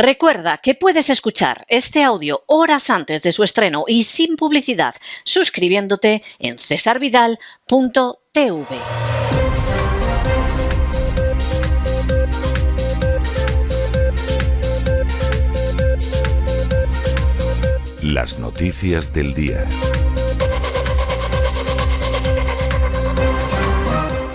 Recuerda que puedes escuchar este audio horas antes de su estreno y sin publicidad suscribiéndote en cesarvidal.tv. Las noticias del día.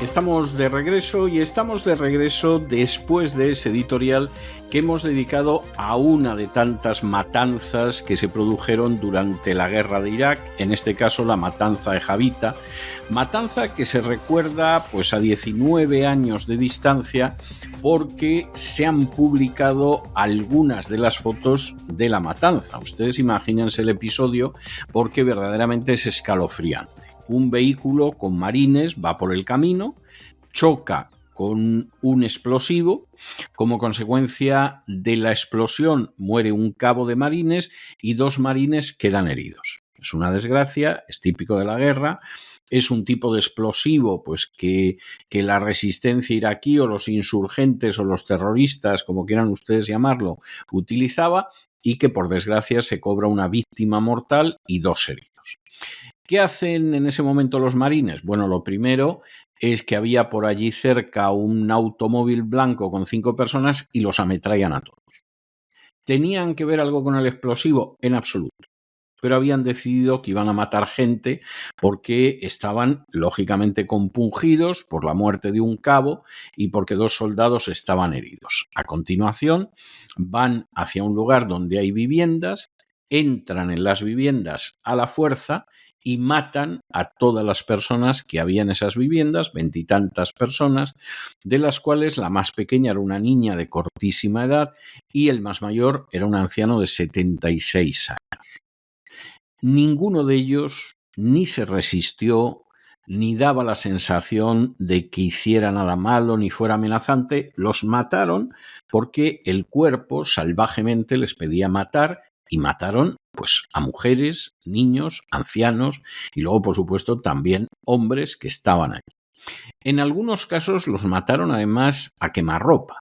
Estamos de regreso después de ese editorial que hemos dedicado a una de tantas matanzas que se produjeron durante la guerra de Irak, en este caso la matanza de Javita, matanza que se recuerda pues a 19 años de distancia porque se han publicado algunas de las fotos de la matanza. Ustedes imagínense el episodio porque verdaderamente es escalofriante. Un vehículo con marines va por el camino, choca con un explosivo, como consecuencia de la explosión muere un cabo de marines y 2 marines quedan heridos. Es una desgracia, es típico de la guerra, es un tipo de explosivo pues que la resistencia iraquí o los insurgentes o los terroristas, como quieran ustedes llamarlo, utilizaba y que por desgracia se cobra una víctima mortal y 2 heridos. ¿Qué hacen en ese momento los marines? Bueno, lo primero es que había por allí cerca un automóvil blanco con 5 personas y los ametrallan a todos. ¿Tenían que ver algo con el explosivo? En absoluto. Pero habían decidido que iban a matar gente porque estaban lógicamente compungidos por la muerte de un cabo y porque 2 soldados estaban heridos. A continuación van hacia un lugar donde hay viviendas, entran en las viviendas a la fuerza y matan a todas las personas que había en esas viviendas, 20 y tantas personas, de las cuales la más pequeña era una niña de cortísima edad y el más mayor era un anciano de 76 años. Ninguno de ellos ni se resistió, ni daba la sensación de que hiciera nada malo, ni fuera amenazante. Los mataron porque el cuerpo salvajemente les pedía matar y mataron pues a mujeres, niños, ancianos y luego, por supuesto, también hombres que estaban allí. En algunos casos los mataron además a quemarropa.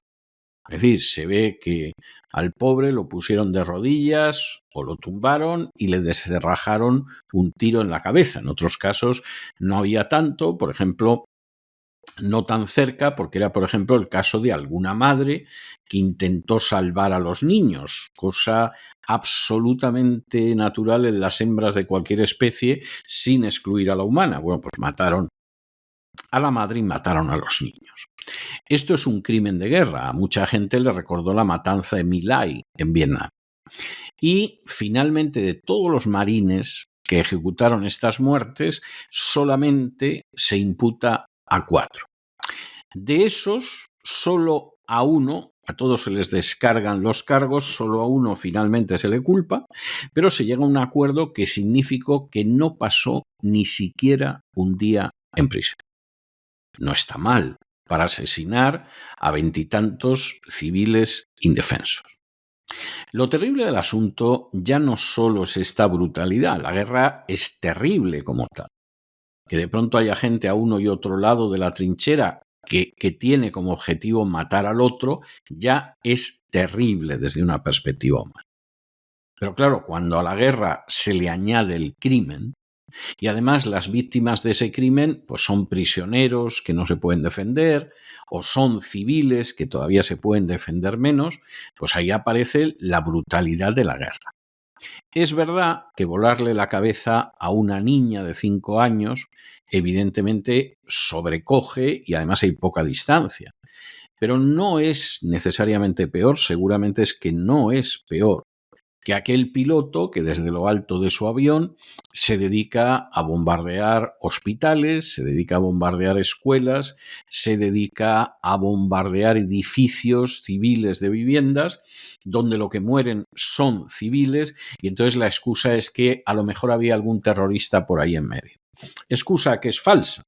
Es decir, se ve que al pobre lo pusieron de rodillas o lo tumbaron y le descerrajaron un tiro en la cabeza. En otros casos no había tanto, por ejemplo, no tan cerca, porque era, por ejemplo, el caso de alguna madre que intentó salvar a los niños, cosa absolutamente natural en las hembras de cualquier especie, sin excluir a la humana. Bueno, pues mataron a la madre y mataron a los niños. Esto es un crimen de guerra. A mucha gente le recordó la matanza de My Lai en Vietnam. Y finalmente, de todos los marines que ejecutaron estas muertes, solamente se imputa a 4. De esos, solo a uno, a todos se les descargan los cargos, solo a uno finalmente se le culpa, pero se llega a un acuerdo que significó que no pasó ni siquiera un día en prisión. No está mal para asesinar a 20 y tantos civiles indefensos. Lo terrible del asunto ya no solo es esta brutalidad, la guerra es terrible como tal. Que de pronto haya gente a uno y otro lado de la trinchera que tiene como objetivo matar al otro, ya es terrible desde una perspectiva humana. Pero claro, cuando a la guerra se le añade el crimen, y además las víctimas de ese crimen pues son prisioneros que no se pueden defender o son civiles que todavía se pueden defender menos, pues ahí aparece la brutalidad de la guerra. Es verdad que volarle la cabeza a una niña de 5 años evidentemente sobrecoge y además hay poca distancia, pero no es necesariamente peor, seguramente es que no es peor que aquel piloto que desde lo alto de su avión se dedica a bombardear hospitales, se dedica a bombardear escuelas, se dedica a bombardear edificios civiles de viviendas, donde lo que mueren son civiles, y entonces la excusa es que a lo mejor había algún terrorista por ahí en medio. Excusa que es falsa,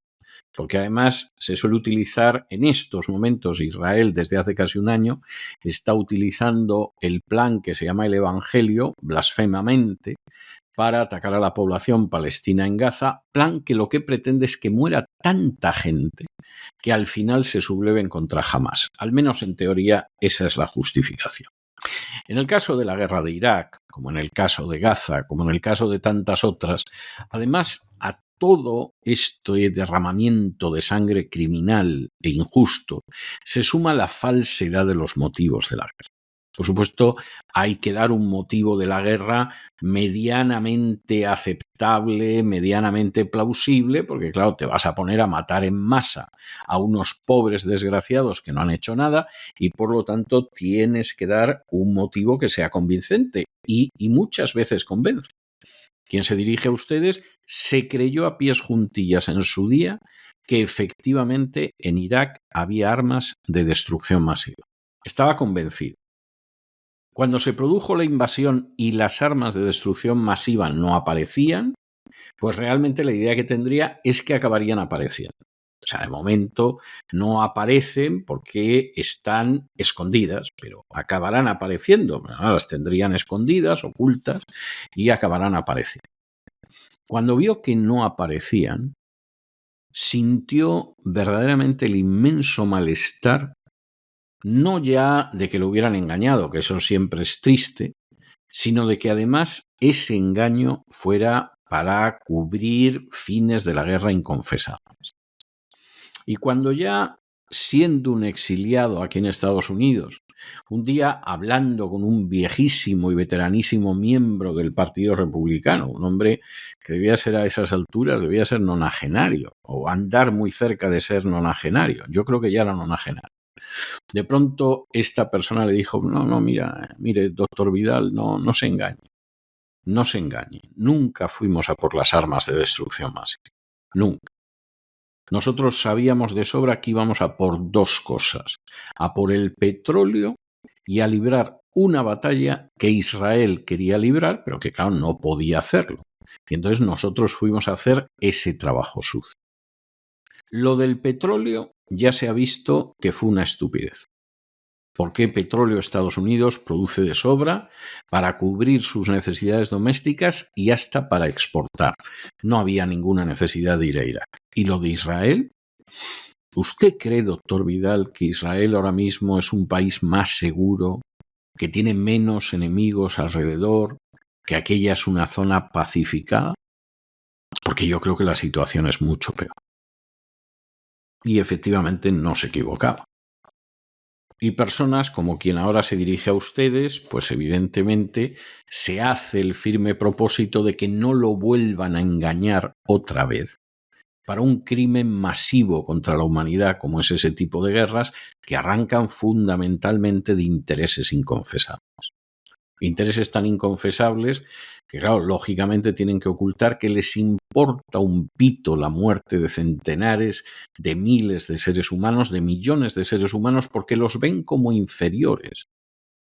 porque además se suele utilizar en estos momentos. Israel desde hace casi un año está utilizando el plan que se llama el Evangelio, blasfemamente, para atacar a la población palestina en Gaza, plan que lo que pretende es que muera tanta gente que al final se subleven contra Hamás. Al menos en teoría esa es la justificación. En el caso de la guerra de Irak, como en el caso de Gaza, como en el caso de tantas otras, además a todo este derramamiento de sangre criminal e injusto se suma la falsedad de los motivos de la guerra. Por supuesto, hay que dar un motivo de la guerra medianamente aceptable, medianamente plausible, porque claro, te vas a poner a matar en masa a unos pobres desgraciados que no han hecho nada y por lo tanto tienes que dar un motivo que sea convincente y muchas veces convence. Quien se dirige a ustedes se creyó a pies juntillas en su día que efectivamente en Irak había armas de destrucción masiva. Estaba convencido. Cuando se produjo la invasión y las armas de destrucción masiva no aparecían, pues realmente la idea que tendría es que acabarían apareciendo. O sea, de momento no aparecen porque están escondidas, pero acabarán apareciendo. Las tendrían escondidas, ocultas, y acabarán apareciendo. Cuando vio que no aparecían, sintió verdaderamente el inmenso malestar, no ya de que lo hubieran engañado, que eso siempre es triste, sino de que además ese engaño fuera para cubrir fines de la guerra inconfesables. Y cuando ya, siendo un exiliado aquí en Estados Unidos, un día hablando con un viejísimo y veteranísimo miembro del Partido Republicano, un hombre que debía ser a esas alturas, debía ser nonagenario, o andar muy cerca de ser nonagenario. Yo creo que ya era nonagenario. De pronto esta persona le dijo, no, mire, doctor Vidal, no se engañe. No se engañe. Nunca fuimos a por las armas de destrucción masiva. Nunca. Nosotros sabíamos de sobra que íbamos a por dos cosas. A por el petróleo y a librar una batalla que Israel quería librar, pero que claro, no podía hacerlo. Y entonces nosotros fuimos a hacer ese trabajo sucio. Lo del petróleo ya se ha visto que fue una estupidez. Porque petróleo Estados Unidos produce de sobra para cubrir sus necesidades domésticas y hasta para exportar. No había ninguna necesidad de ir a Irak. ¿Y lo de Israel? ¿Usted cree, doctor Vidal, que Israel ahora mismo es un país más seguro, que tiene menos enemigos alrededor, que aquella es una zona pacificada? Porque yo creo que la situación es mucho peor. Y efectivamente no se equivocaba. Y personas como quien ahora se dirige a ustedes, pues evidentemente se hace el firme propósito de que no lo vuelvan a engañar otra vez para un crimen masivo contra la humanidad como es ese tipo de guerras que arrancan fundamentalmente de intereses inconfesables. Intereses tan inconfesables que, claro, lógicamente tienen que ocultar que les importa un pito la muerte de centenares, de miles de seres humanos, de millones de seres humanos, porque los ven como inferiores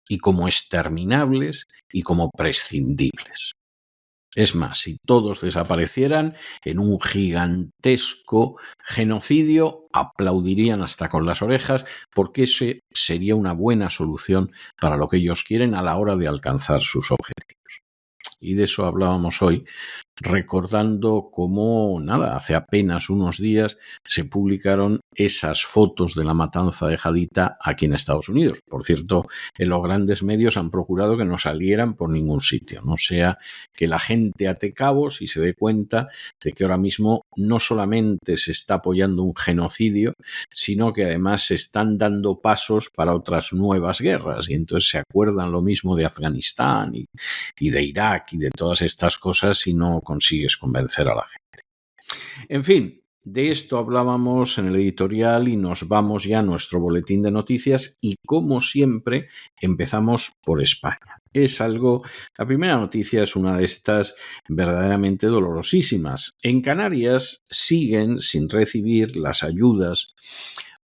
y como exterminables y como prescindibles. Es más, si todos desaparecieran en un gigantesco genocidio, aplaudirían hasta con las orejas, porque ese sería una buena solución para lo que ellos quieren a la hora de alcanzar sus objetivos. Y de eso hablábamos hoy, recordando cómo, hace apenas unos días se publicaron esas fotos de la matanza de Haditha aquí en Estados Unidos. Por cierto, en los grandes medios han procurado que no salieran por ningún sitio, no sea que la gente ate cabos y se dé cuenta de que ahora mismo no solamente se está apoyando un genocidio, sino que además se están dando pasos para otras nuevas guerras y entonces se acuerdan lo mismo de Afganistán y de Irak y de todas estas cosas si no consigues convencer a la gente. En fin, de esto hablábamos en el editorial y nos vamos ya a nuestro boletín de noticias y como siempre empezamos por España. La primera noticia es una de estas verdaderamente dolorosísimas. En Canarias siguen sin recibir las ayudas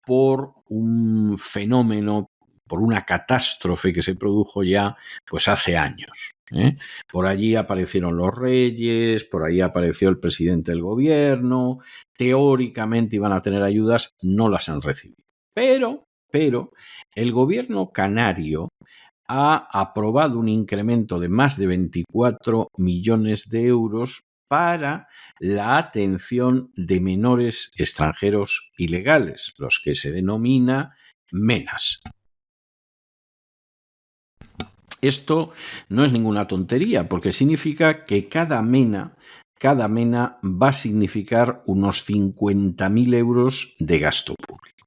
por un fenómeno, por una catástrofe que se produjo ya pues hace años. Por allí aparecieron los reyes, por ahí apareció el presidente del gobierno, teóricamente iban a tener ayudas, no las han recibido. Pero el gobierno canario ha aprobado un incremento de más de 24 millones de euros para la atención de menores extranjeros ilegales, los que se denomina MENAS. Esto no es ninguna tontería, porque significa que cada mena va a significar unos 50.000 euros de gasto público.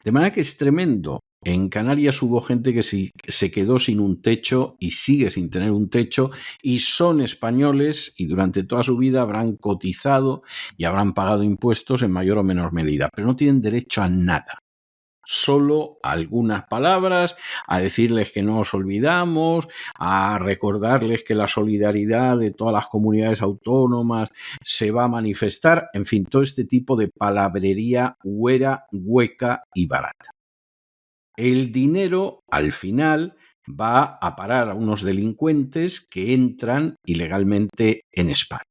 De manera que es tremendo. En Canarias hubo gente que se quedó sin un techo y sigue sin tener un techo, y son españoles y durante toda su vida habrán cotizado y habrán pagado impuestos en mayor o menor medida, pero no tienen derecho a nada. Solo algunas palabras, a decirles que no os olvidamos, a recordarles que la solidaridad de todas las comunidades autónomas se va a manifestar, en fin, todo este tipo de palabrería huera, hueca y barata. El dinero, al final, va a parar a unos delincuentes que entran ilegalmente en España.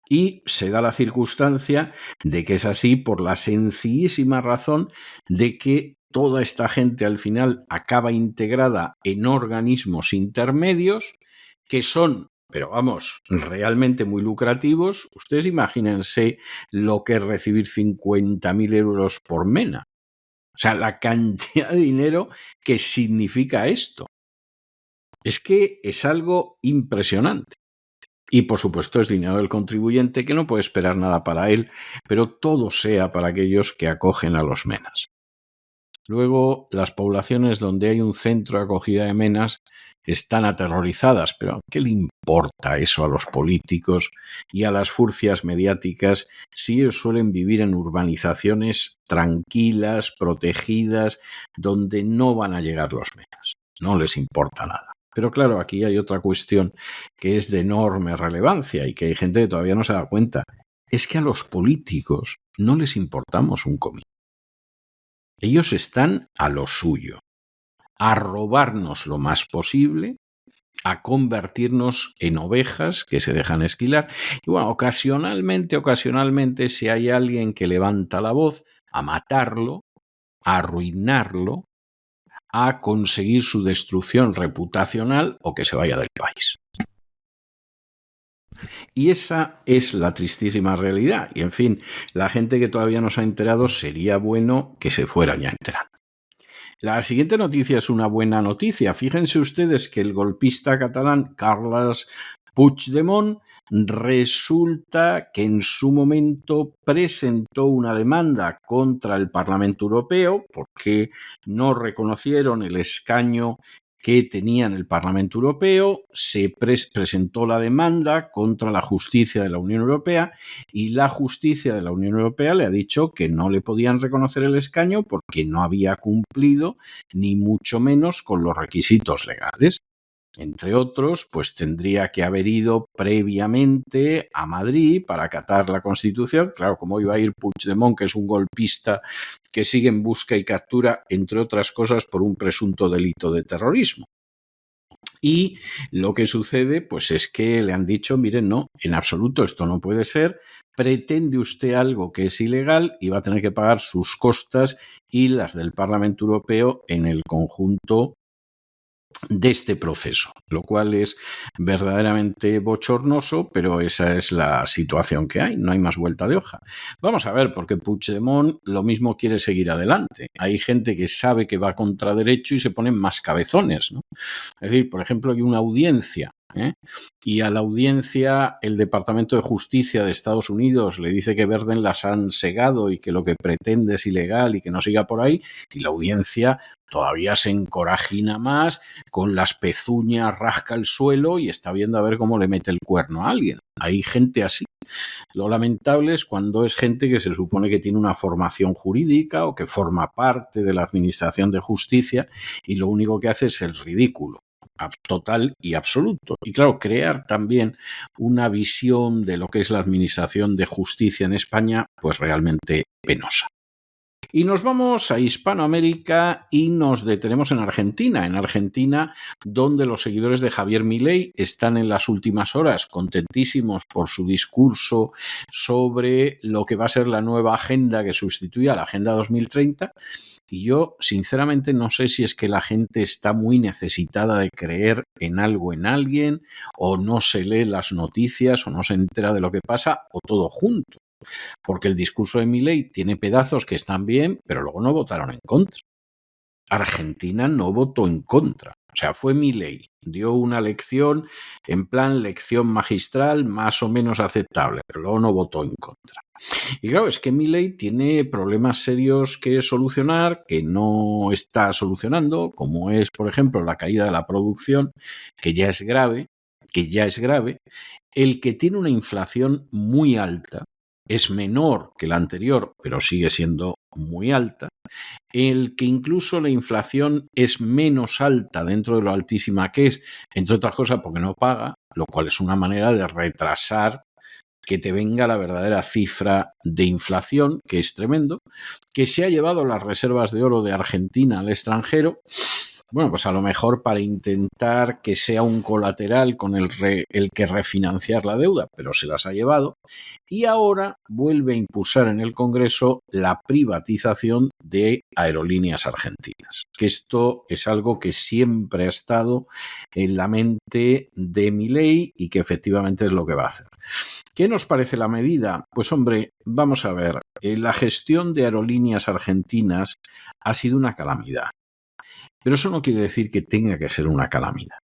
Y se da la circunstancia de que es así por la sencillísima razón de que toda esta gente al final acaba integrada en organismos intermedios que son, pero vamos, realmente muy lucrativos. Ustedes imagínense lo que es recibir 50.000 euros por mena. O sea, la cantidad de dinero que significa esto. Es que es algo impresionante. Y por supuesto es dinero del contribuyente que no puede esperar nada para él, pero todo sea para aquellos que acogen a los menas. Luego, las poblaciones donde hay un centro de acogida de menas están aterrorizadas, pero ¿qué le importa eso a los políticos y a las furcias mediáticas si ellos suelen vivir en urbanizaciones tranquilas, protegidas, donde no van a llegar los menas? No les importa nada. Pero claro, aquí hay otra cuestión que es de enorme relevancia y que hay gente que todavía no se da cuenta. Es que a los políticos no les importamos un comino. Ellos están a lo suyo, a robarnos lo más posible, a convertirnos en ovejas que se dejan esquilar. Y bueno, ocasionalmente, si hay alguien que levanta la voz, a matarlo, a arruinarlo, a conseguir su destrucción reputacional o que se vaya del país. Y esa es la tristísima realidad. Y en fin, la gente que todavía no se ha enterado, sería bueno que se fueran ya enterando. La siguiente noticia es una buena noticia. Fíjense ustedes que el golpista catalán Carles Puigdemont resulta que en su momento presentó una demanda contra el Parlamento Europeo porque no reconocieron el escaño que tenía en el Parlamento Europeo. Se presentó la demanda contra la justicia de la Unión Europea y la justicia de la Unión Europea le ha dicho que no le podían reconocer el escaño porque no había cumplido ni mucho menos con los requisitos legales. Entre otros, pues tendría que haber ido previamente a Madrid para acatar la Constitución. Claro, como iba a ir Puigdemont, que es un golpista que sigue en busca y captura, entre otras cosas, por un presunto delito de terrorismo. Y lo que sucede, pues es que le han dicho, miren, no, en absoluto esto no puede ser, pretende usted algo que es ilegal y va a tener que pagar sus costas y las del Parlamento Europeo en el conjunto de este proceso, lo cual es verdaderamente bochornoso, pero esa es la situación que hay, no hay más vuelta de hoja. Vamos a ver, porque Puigdemont lo mismo quiere seguir adelante. Hay gente que sabe que va contra derecho y se ponen más cabezones, ¿no? Es decir, por ejemplo, hay una audiencia, y a la audiencia el Departamento de Justicia de Estados Unidos le dice que Verden las han segado y que lo que pretende es ilegal y que no siga por ahí, y la audiencia todavía se encorajina más, con las pezuñas rasca el suelo y está viendo a ver cómo le mete el cuerno a alguien. Hay gente así. Lo lamentable es cuando es gente que se supone que tiene una formación jurídica o que forma parte de la Administración de Justicia y lo único que hace es el ridículo total y absoluto. Y claro, crear también una visión de lo que es la Administración de Justicia en España, pues realmente penosa. Y nos vamos a Hispanoamérica y nos detenemos en Argentina, donde los seguidores de Javier Milei están en las últimas horas contentísimos por su discurso sobre lo que va a ser la nueva agenda que sustituye a la Agenda 2030. Y yo, sinceramente, no sé si es que la gente está muy necesitada de creer en algo, en alguien, o no se lee las noticias, o no se entera de lo que pasa, o todo junto. Porque el discurso de Milei tiene pedazos que están bien, pero luego no votaron en contra. Argentina no votó en contra. O sea, fue Milei, dio una lección en plan lección magistral más o menos aceptable, pero luego no votó en contra. Y claro, es que Milei tiene problemas serios que solucionar, que no está solucionando, como es, por ejemplo, la caída de la producción, que ya es grave, el que tiene una inflación muy alta, es menor que la anterior, pero sigue siendo muy alta, el que incluso la inflación es menos alta dentro de lo altísima que es, entre otras cosas porque no paga, lo cual es una manera de retrasar que te venga la verdadera cifra de inflación, que es tremendo, que se ha llevado las reservas de oro de Argentina al extranjero. Bueno, pues a lo mejor para intentar que sea un colateral con el que refinanciar la deuda, pero se las ha llevado. Y ahora vuelve a impulsar en el Congreso la privatización de Aerolíneas Argentinas. Que esto es algo que siempre ha estado en la mente de Milei y que efectivamente es lo que va a hacer. ¿Qué nos parece la medida? Pues hombre, vamos a ver, la gestión de Aerolíneas Argentinas ha sido una calamidad. Pero eso no quiere decir que tenga que ser una calamidad.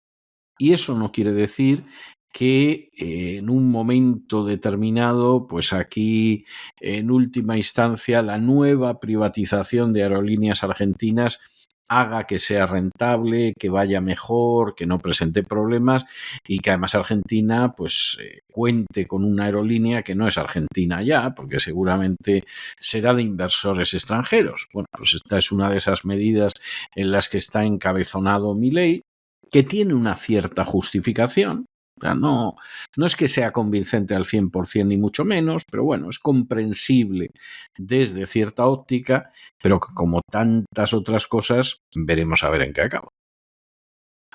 Y eso no quiere decir que en un momento determinado, pues aquí en última instancia la nueva privatización de Aerolíneas Argentinas haga que sea rentable, que vaya mejor, que no presente problemas y que además Argentina pues cuente con una aerolínea que no es argentina ya, porque seguramente será de inversores extranjeros. Bueno, pues esta es una de esas medidas en las que está encabezonado Milei, que tiene una cierta justificación. O sea, no es que sea convincente al 100% ni mucho menos, pero bueno, es comprensible desde cierta óptica, pero que como tantas otras cosas, veremos a ver en qué acaba.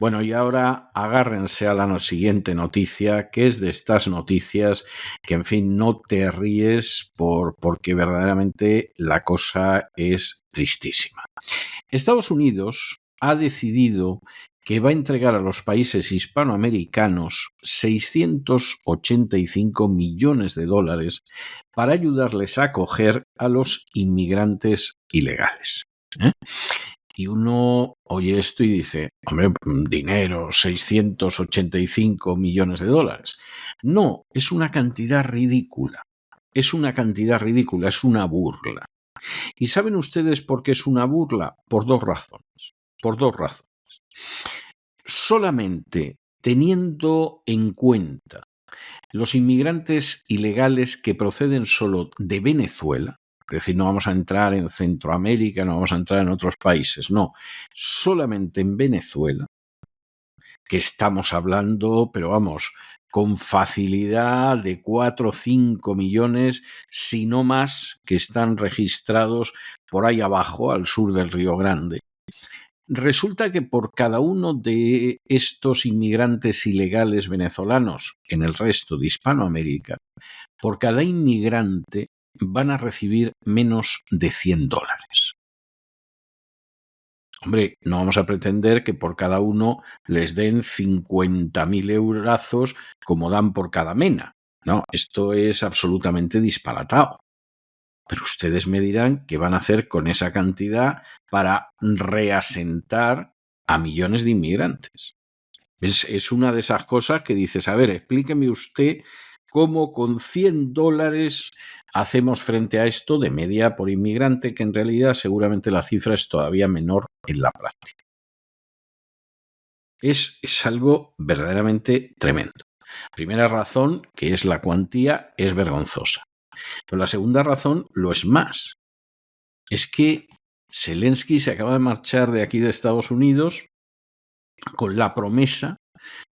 Bueno, y ahora agárrense a la siguiente noticia, que es de estas noticias que, en fin, no te ríes porque verdaderamente la cosa es tristísima. Estados Unidos ha decidido que va a entregar a los países hispanoamericanos 685 millones de dólares para ayudarles a acoger a los inmigrantes ilegales. Y uno oye esto y dice, hombre, dinero, 685 millones de dólares. No, es una cantidad ridícula. Es una burla. ¿Y saben ustedes por qué es una burla? Por dos razones. Solamente teniendo en cuenta los inmigrantes ilegales que proceden solo de Venezuela, es decir, no vamos a entrar en Centroamérica, no vamos a entrar en otros países, no, solamente en Venezuela, que estamos hablando, pero vamos, con facilidad de 4 o 5 millones, si no más, que están registrados por ahí abajo, al sur del Río Grande. Resulta que por cada uno de estos inmigrantes ilegales venezolanos en el resto de Hispanoamérica, por cada inmigrante van a recibir menos de $100. Hombre, no vamos a pretender que por cada uno les den 50.000 eurazos como dan por cada mena. No, esto es absolutamente disparatado. Pero ustedes me dirán qué van a hacer con esa cantidad para reasentar a millones de inmigrantes. Es una de esas cosas que dices, a ver, explíqueme usted cómo con $100 hacemos frente a esto de media por inmigrante, que en realidad seguramente la cifra es todavía menor en la práctica. Es algo verdaderamente tremendo. Primera razón, que es la cuantía, es vergonzosa. Pero la segunda razón lo es más. Es que Zelensky se acaba de marchar de aquí de Estados Unidos con la promesa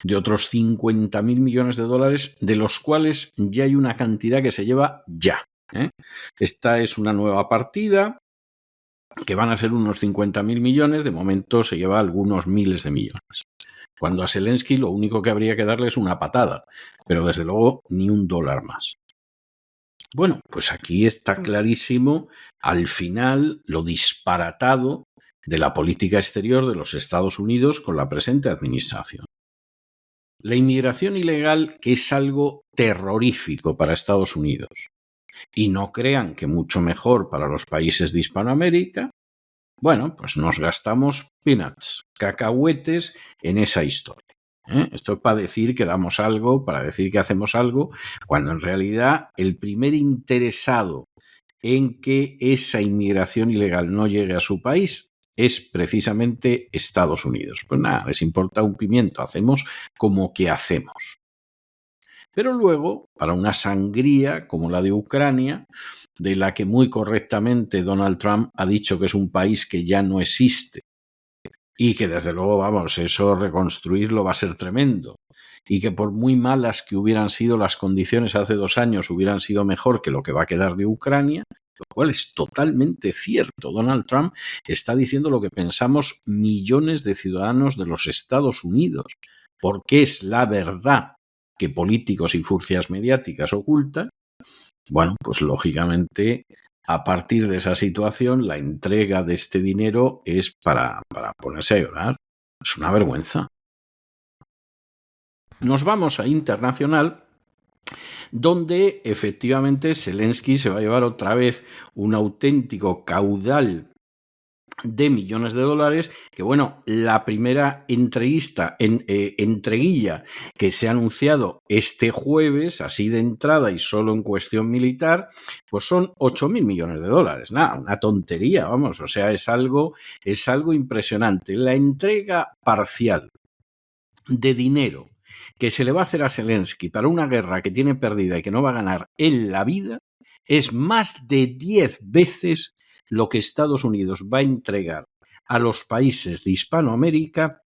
de otros 50.000 millones de dólares, de los cuales ya hay una cantidad que se lleva ya. Esta es una nueva partida que van a ser unos 50.000 millones, de momento se lleva algunos miles de millones. Cuando a Zelensky lo único que habría que darle es una patada, pero desde luego ni $1 más. Bueno, pues aquí está clarísimo al final lo disparatado de la política exterior de los Estados Unidos con la presente administración. La inmigración ilegal, que es algo terrorífico para Estados Unidos, y no crean que mucho mejor para los países de Hispanoamérica, Bueno, pues nos gastamos peanuts, cacahuetes en esa historia. Esto es para decir que damos algo, para decir que hacemos algo, cuando en realidad el primer interesado en que esa inmigración ilegal no llegue a su país es precisamente Estados Unidos. Pues nada, les importa un pimiento, hacemos como que hacemos. Pero luego, para una sangría como la de Ucrania, de la que muy correctamente Donald Trump ha dicho que es un país que ya no existe y que desde luego, vamos, eso reconstruirlo va a ser tremendo y que por muy malas que hubieran sido las condiciones hace 2 años hubieran sido mejor que lo que va a quedar de Ucrania, lo cual es totalmente cierto. Donald Trump está diciendo lo que pensamos millones de ciudadanos de los Estados Unidos, porque es la verdad que políticos y furcias mediáticas ocultan. Bueno, pues lógicamente, a partir de esa situación, la entrega de este dinero es para ponerse a llorar. Es una vergüenza. Nos vamos a internacional, donde efectivamente Zelensky se va a llevar otra vez un auténtico caudal de millones de dólares, que bueno, la primera entreguilla que se ha anunciado este jueves, así de entrada y solo en cuestión militar, pues son 8.000 millones de dólares. Nada, una tontería, vamos, o sea, es algo impresionante. La entrega parcial de dinero que se le va a hacer a Zelensky para una guerra que tiene perdida y que no va a ganar en la vida es más de 10 veces lo que Estados Unidos va a entregar a los países de Hispanoamérica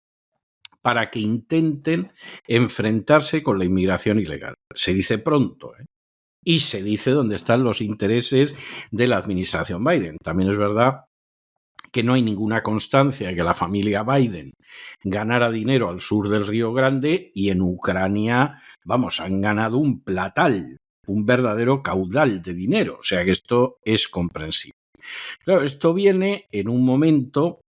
para que intenten enfrentarse con la inmigración ilegal. Se dice pronto, y se dice dónde están los intereses de la administración Biden. También es verdad que no hay ninguna constancia de que la familia Biden ganara dinero al sur del Río Grande y en Ucrania, vamos, han ganado un platal, un verdadero caudal de dinero. O sea que esto es comprensible. Claro, esto viene en un momento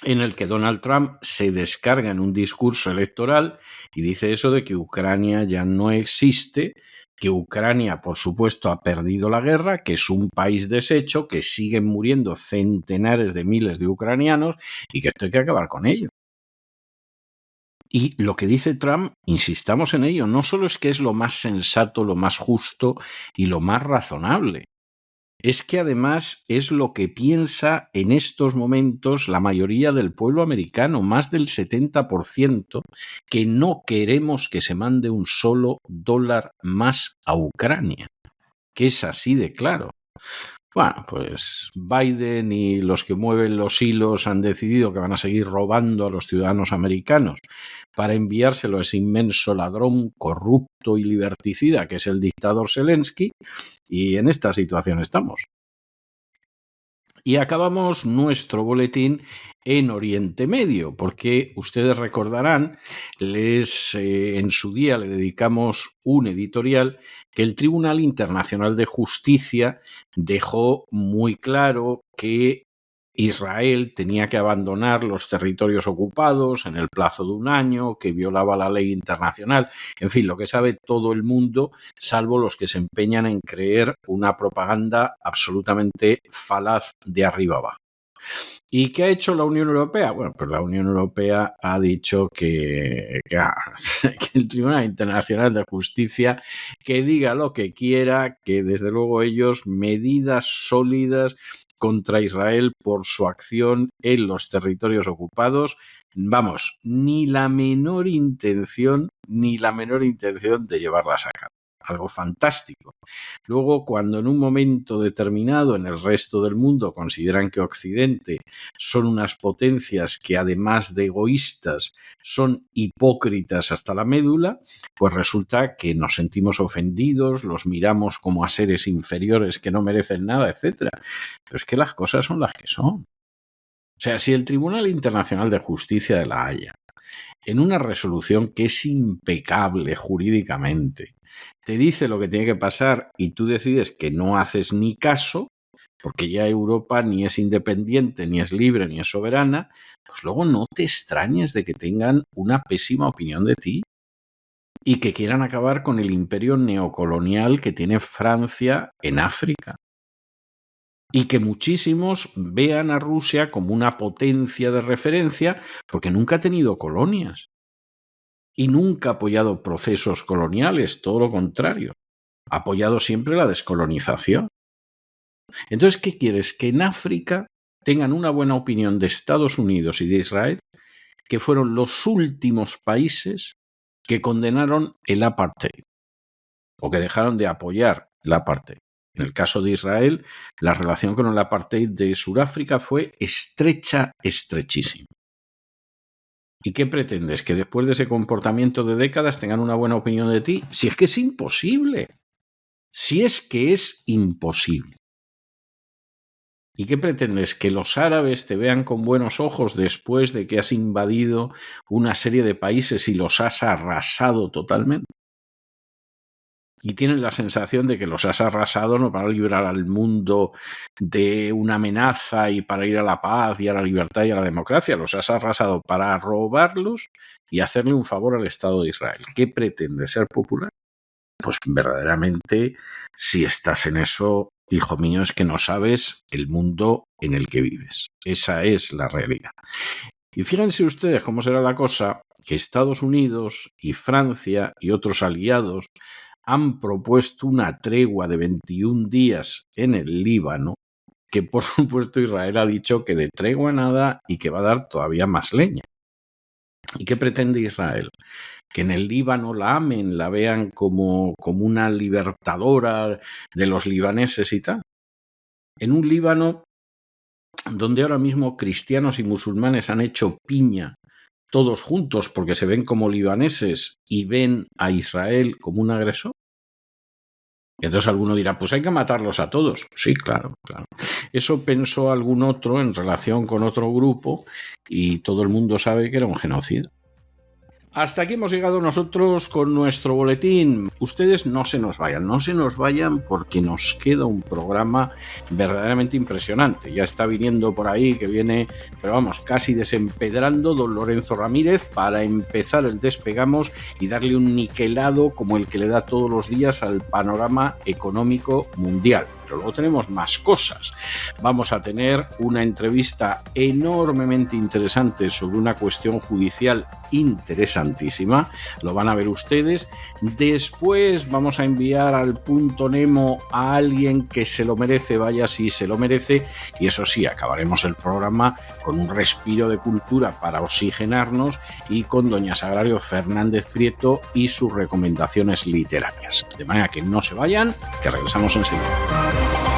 en el que Donald Trump se descarga en un discurso electoral y dice eso de que Ucrania ya no existe, que Ucrania, por supuesto, ha perdido la guerra, que es un país deshecho, que siguen muriendo centenares de miles de ucranianos y que esto hay que acabar con ello. Y lo que dice Trump, insistamos en ello, no solo es que es lo más sensato, lo más justo y lo más razonable, es que además es lo que piensa en estos momentos la mayoría del pueblo americano, más del 70%, que no queremos que se mande un solo dólar más a Ucrania, que es así de claro. Bueno, pues Biden y los que mueven los hilos han decidido que van a seguir robando a los ciudadanos americanos para enviárselo a ese inmenso ladrón corrupto y liberticida que es el dictador Zelensky, y en esta situación estamos. Y acabamos nuestro boletín en Oriente Medio, porque ustedes recordarán, en su día le dedicamos un editorial que el Tribunal Internacional de Justicia dejó muy claro que Israel tenía que abandonar los territorios ocupados en el plazo de 1 año, que violaba la ley internacional, en fin, lo que sabe todo el mundo, salvo los que se empeñan en creer una propaganda absolutamente falaz de arriba abajo. ¿Y qué ha hecho la Unión Europea? Bueno, pues la Unión Europea ha dicho que el Tribunal Internacional de Justicia que diga lo que quiera, que desde luego ellos medidas sólidas contra Israel por su acción en los territorios ocupados, vamos, ni la menor intención de llevarlas a cabo. Algo fantástico. Luego, cuando en un momento determinado en el resto del mundo consideran que Occidente son unas potencias que además de egoístas son hipócritas hasta la médula, pues resulta que nos sentimos ofendidos, los miramos como a seres inferiores que no merecen nada, etc. Pero es que las cosas son las que son. O sea, si el Tribunal Internacional de Justicia de La Haya, en una resolución que es impecable jurídicamente, te dice lo que tiene que pasar y tú decides que no haces ni caso, porque ya Europa ni es independiente, ni es libre, ni es soberana, pues luego no te extrañes de que tengan una pésima opinión de ti y que quieran acabar con el imperio neocolonial que tiene Francia en África. y que muchísimos vean a Rusia como una potencia de referencia porque nunca ha tenido colonias y nunca ha apoyado procesos coloniales, todo lo contrario, ha apoyado siempre la descolonización. Entonces, ¿qué quieres? Que en África tengan una buena opinión de Estados Unidos y de Israel, que fueron los últimos países que condenaron el apartheid o que dejaron de apoyar el apartheid. En el caso de Israel, la relación con el apartheid de Sudáfrica fue estrecha, estrechísima. ¿Y qué pretendes? ¿Que después de ese comportamiento de décadas tengan una buena opinión de ti? Si es que es imposible. Si es que es imposible. ¿Y qué pretendes? ¿Que los árabes te vean con buenos ojos después de que has invadido una serie de países y los has arrasado totalmente? Y tienen la sensación de que los has arrasado no para librar al mundo de una amenaza y para ir a la paz y a la libertad y a la democracia. Los has arrasado para robarlos y hacerle un favor al Estado de Israel. ¿Qué pretende? ¿Ser popular? Pues verdaderamente, si estás en eso, hijo mío, es que no sabes el mundo en el que vives. Esa es la realidad. Y fíjense ustedes cómo será la cosa, que Estados Unidos y Francia y otros aliados han propuesto una tregua de 21 días en el Líbano, que por supuesto Israel ha dicho que de tregua nada y que va a dar todavía más leña. ¿Y qué pretende Israel? Que en el Líbano la amen, la vean como una libertadora de los libaneses y tal. En un Líbano donde ahora mismo cristianos y musulmanes han hecho piña todos juntos porque se ven como libaneses y ven a Israel como un agresor. Y entonces alguno dirá, pues hay que matarlos a todos. Sí, claro. Eso pensó algún otro en relación con otro grupo y todo el mundo sabe que era un genocidio. Hasta aquí hemos llegado nosotros con nuestro boletín. Ustedes no se nos vayan porque nos queda un programa verdaderamente impresionante. Ya está viniendo por ahí, que viene, pero vamos, casi desempedrando don Lorenzo Ramírez para empezar el Despegamos y darle un niquelado como el que le da todos los días al panorama económico mundial. Pero luego tenemos más cosas. Vamos a tener una entrevista enormemente interesante sobre una cuestión judicial interesantísima. Lo van a ver ustedes. Después vamos a enviar al Punto Nemo a alguien que se lo merece, vaya si se lo merece. Y eso sí, acabaremos el programa con un respiro de cultura para oxigenarnos y con doña Sagrario Fernández Prieto y sus recomendaciones literarias. De manera que no se vayan, que regresamos enseguida.